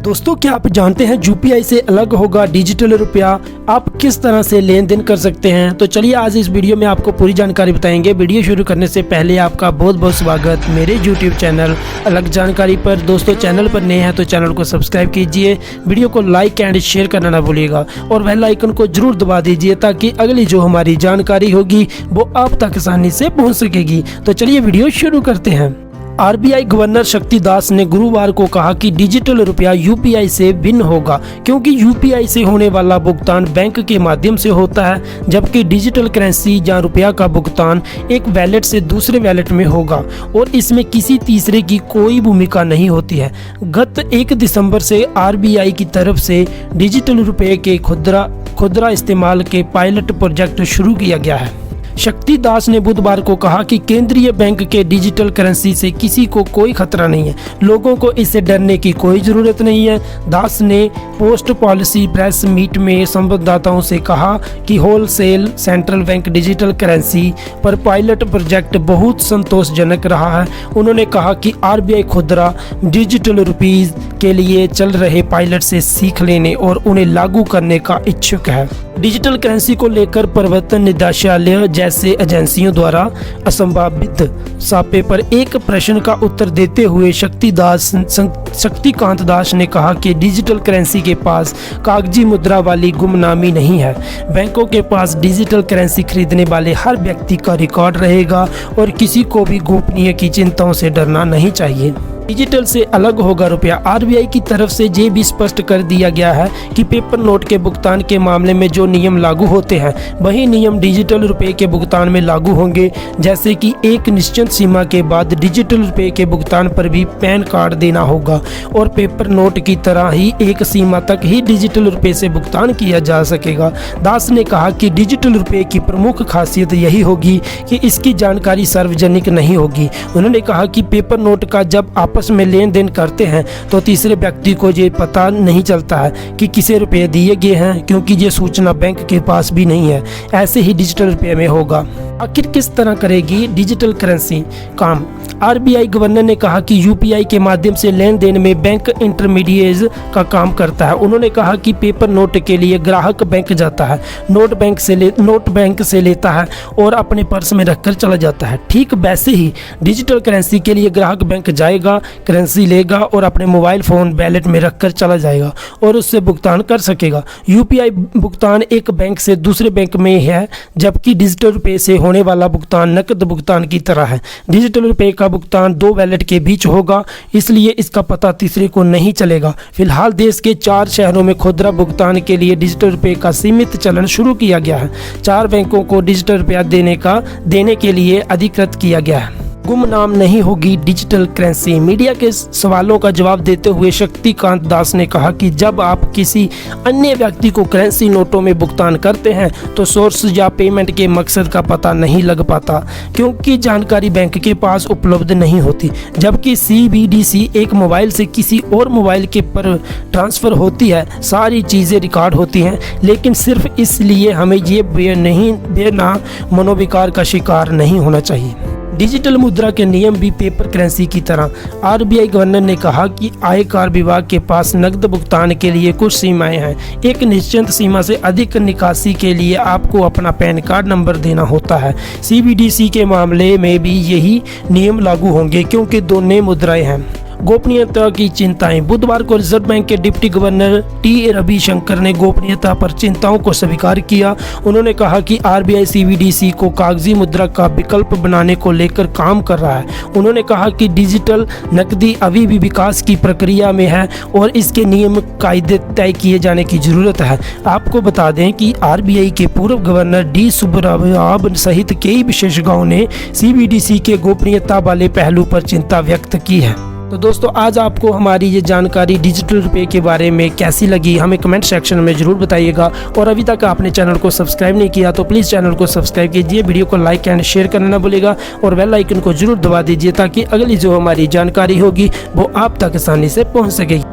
दोस्तों, क्या आप जानते हैं यूपीआई से अलग होगा डिजिटल रुपया? आप किस तरह से लेन देन कर सकते हैं? तो चलिए आज इस वीडियो में आपको पूरी जानकारी बताएंगे। वीडियो शुरू करने से पहले आपका बहुत बहुत स्वागत मेरे यूट्यूब चैनल अलग जानकारी पर। दोस्तों, चैनल पर नए हैं तो चैनल को सब्सक्राइब कीजिए, वीडियो को लाइक एंड शेयर करना ना भूलिएगा और बेल आइकन को जरूर दबा दीजिए ताकि अगली जो हमारी जानकारी होगी वो आप तक आसानी से पहुँच सकेगी। तो चलिए वीडियो शुरू करते हैं। आरबीआई गवर्नर शक्तिदास ने गुरुवार को कहा कि डिजिटल रुपया यूपीआई से भिन्न होगा, क्योंकि यूपीआई से होने वाला भुगतान बैंक के माध्यम से होता है, जबकि डिजिटल करेंसी या रुपया का भुगतान एक वैलेट से दूसरे वैलेट में होगा और इसमें किसी तीसरे की कोई भूमिका नहीं होती है। गत 1 दिसंबर से आरबीआई की तरफ से डिजिटल रुपये के खुदरा इस्तेमाल के पायलट प्रोजेक्ट शुरू किया गया है। शक्तिदास ने बुधवार को कहा कि केंद्रीय बैंक के डिजिटल करेंसी से किसी को कोई खतरा नहीं है, लोगों को इससे डरने की कोई ज़रूरत नहीं है। दास ने पोस्ट पॉलिसी प्रेस मीट में संवाददाताओं से कहा कि wholesale central bank digital currency पर पायलट प्रोजेक्ट बहुत संतोषजनक रहा है। उन्होंने कहा कि आरबीआई खुदरा डिजिटल रुपीज़ के लिए चल रहे पायलट से सीख लेने और उन्हें लागू करने का इच्छुक है। डिजिटल करेंसी को लेकर प्रवर्तन निदेशालय जैसे एजेंसियों द्वारा असंभावित सापे पर एक प्रश्न का उत्तर देते हुए शक्तिकांत दास ने कहा कि डिजिटल करेंसी के पास कागजी मुद्रा वाली गुमनामी नहीं है। बैंकों के पास डिजिटल करेंसी खरीदने वाले हर व्यक्ति का रिकॉर्ड रहेगा और किसी को भी गोपनीय की चिंताओं से डरना नहीं चाहिए। डिजिटल से अलग होगा रुपया। आरबीआई की तरफ से ये भी स्पष्ट कर दिया गया है कि पेपर नोट के भुगतान के मामले में जो नियम लागू होते हैं वही नियम डिजिटल रुपये के भुगतान में लागू होंगे, जैसे कि एक निश्चित सीमा के बाद डिजिटल रुपये के भुगतान पर भी पैन कार्ड देना होगा और पेपर नोट की तरह ही एक सीमा तक ही डिजिटल रुपये से भुगतान किया जा सकेगा। दास ने कहा कि डिजिटल रुपये की प्रमुख खासियत यही होगी कि इसकी जानकारी सार्वजनिक नहीं होगी। उन्होंने कहा कि पेपर नोट का जब आपस में लेन देन करते हैं तो तीसरे व्यक्ति को ये पता नहीं चलता है कि किसे रुपए दिए गए हैं, क्योंकि ये सूचना बैंक के पास भी नहीं है। ऐसे ही डिजिटल रुपये में होगा। आखिर किस तरह करेगी डिजिटल करेंसी काम? आरबीआई गवर्नर ने कहा कि यूपीआई के माध्यम से लेन देन में बैंक इंटरमीडिएट का काम करता है। उन्होंने कहा कि पेपर नोट के लिए ग्राहक बैंक जाता है, नोट बैंक से लेता है और अपने पर्स में रखकर चला जाता है। ठीक वैसे ही डिजिटल करेंसी के लिए ग्राहक बैंक जाएगा, करेंसी लेगा और अपने मोबाइल फोन वैलेट में रखकर चला जाएगा और उससे भुगतान कर सकेगा। यूपीआई भुगतान एक बैंक से दूसरे बैंक में है, जबकि डिजिटल रुपये से होने वाला भुगतान नकद भुगतान की तरह है। डिजिटल रुपये का भुगतान 2 वैलेट के बीच होगा, इसलिए इसका पता तीसरे को नहीं चलेगा। फिलहाल देश के 4 शहरों में खुदरा भुगतान के लिए डिजिटल रुपये का सीमित चलन शुरू किया गया है। 4 बैंकों को डिजिटल रुपया देने के लिए अधिकृत किया गया है। गुमनाम नहीं होगी डिजिटल करेंसी। मीडिया के सवालों का जवाब देते हुए शक्तिकांत दास ने कहा कि जब आप किसी अन्य व्यक्ति को करेंसी नोटों में भुगतान करते हैं तो सोर्स या पेमेंट के मकसद का पता नहीं लग पाता, क्योंकि जानकारी बैंक के पास उपलब्ध नहीं होती। जबकि सीबीडीसी एक मोबाइल से किसी और मोबाइल के पर ट्रांसफ़र होती है, सारी चीज़ें रिकॉर्ड होती हैं, लेकिन सिर्फ इसलिए हमें ये बेना मनोविकार का शिकार नहीं होना चाहिए। डिजिटल मुद्रा के नियम भी पेपर करेंसी की तरह। आरबीआई गवर्नर ने कहा कि आयकर विभाग के पास नकद भुगतान के लिए कुछ सीमाएं हैं। एक निश्चित सीमा से अधिक निकासी के लिए आपको अपना पैन कार्ड नंबर देना होता है। सीबीडीसी के मामले में भी यही नियम लागू होंगे, क्योंकि दोनों मुद्राएं हैं। गोपनीयता की चिंताएं। बुधवार को रिजर्व बैंक के डिप्टी गवर्नर टी रविशंकर ने गोपनीयता पर चिंताओं को स्वीकार किया। उन्होंने कहा कि आरबीआई सीबीडीसी को कागजी मुद्रा का विकल्प बनाने को लेकर काम कर रहा है। उन्होंने कहा कि डिजिटल नकदी अभी भी विकास की प्रक्रिया में है और इसके नियम कायदे तय किए जाने की जरूरत है। आपको बता दें कि आरबीआई के पूर्व गवर्नर डी सुब्रमण्यम सहित कई विशेषज्ञों ने सीबीडीसी के गोपनीयता वाले पहलू पर चिंता व्यक्त की है। तो दोस्तों, आज आपको हमारी ये जानकारी डिजिटल रुपये के बारे में कैसी लगी हमें कमेंट सेक्शन में ज़रूर बताइएगा। और अभी तक आपने चैनल को सब्सक्राइब नहीं किया तो प्लीज़ चैनल को सब्सक्राइब कीजिए, वीडियो को लाइक एंड शेयर करना ना भूलिएगा और बेल आइकन को जरूर दबा दीजिए ताकि अगली जो हमारी जानकारी होगी वो आप तक आसानी से पहुँच सकेगी।